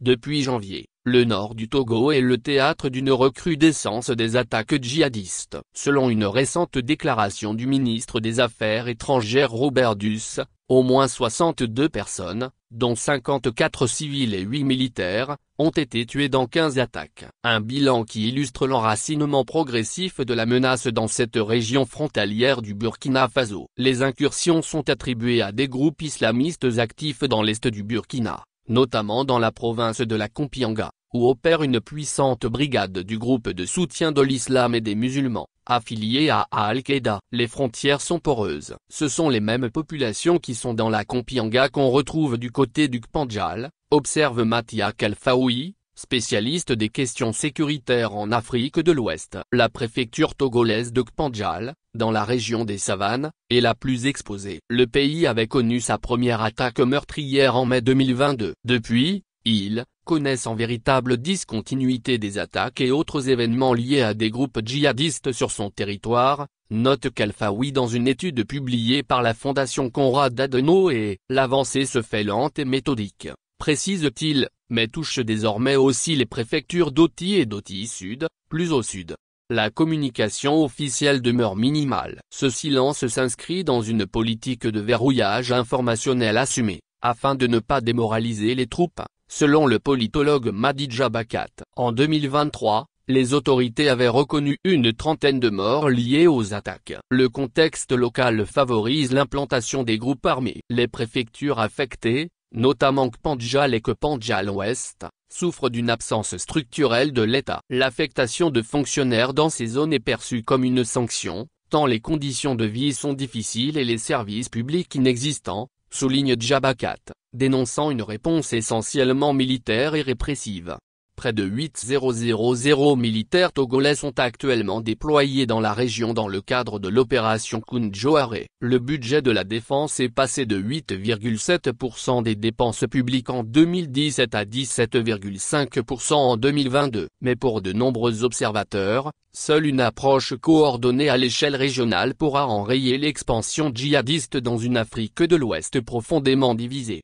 Depuis janvier, le nord du Togo est le théâtre d'une recrudescence des attaques djihadistes. Selon une récente déclaration du ministre des Affaires étrangères Robert Duss, au moins 62 personnes, dont 54 civils et 8 militaires, ont été tués dans 15 attaques. Un bilan qui illustre l'enracinement progressif de la menace dans cette région frontalière du Burkina Faso. Les incursions sont attribuées à des groupes islamistes actifs dans l'est du Burkina, notamment dans la province de la Kompianga, où opère une puissante brigade du groupe de soutien de l'islam et des musulmans, affiliés à Al-Qaïda. Les frontières sont poreuses. Ce sont les mêmes populations qui sont dans la Kompianga qu'on retrouve du côté du Kpandjal, observe Matia Kalfaoui, spécialiste des questions sécuritaires en Afrique de l'Ouest. La préfecture togolaise de Kpandjal, dans la région des savanes, est la plus exposée. Le pays avait connu sa première attaque meurtrière en mai 2022. Depuis, il connaît en véritable discontinuité des attaques et autres événements liés à des groupes djihadistes sur son territoire, note Kalfaoui dans une étude publiée par la Fondation Konrad Adenauer. L'avancée se fait lente et méthodique, précise-t-il, mais touche désormais aussi les préfectures d'Oti et d'Oti Sud, plus au sud. La communication officielle demeure minimale. Ce silence s'inscrit dans une politique de verrouillage informationnel assumée, afin de ne pas démoraliser les troupes, selon le politologue Madi Djabakat. En 2023, les autorités avaient reconnu une trentaine de morts liées aux attaques. Le contexte local favorise l'implantation des groupes armés. Les préfectures affectées, notamment Kpandjal et Kpandjal-Ouest, souffrent d'une absence structurelle de l'État. L'affectation de fonctionnaires dans ces zones est perçue comme une sanction, tant les conditions de vie sont difficiles et les services publics inexistants, souligne Djabakat, dénonçant une réponse essentiellement militaire et répressive. Près de 8000 militaires togolais sont actuellement déployés dans la région dans le cadre de l'opération Kundjoare. Le budget de la défense est passé de 8,7% des dépenses publiques en 2017 à 17,5% en 2022. Mais pour de nombreux observateurs, seule une approche coordonnée à l'échelle régionale pourra enrayer l'expansion djihadiste dans une Afrique de l'Ouest profondément divisée.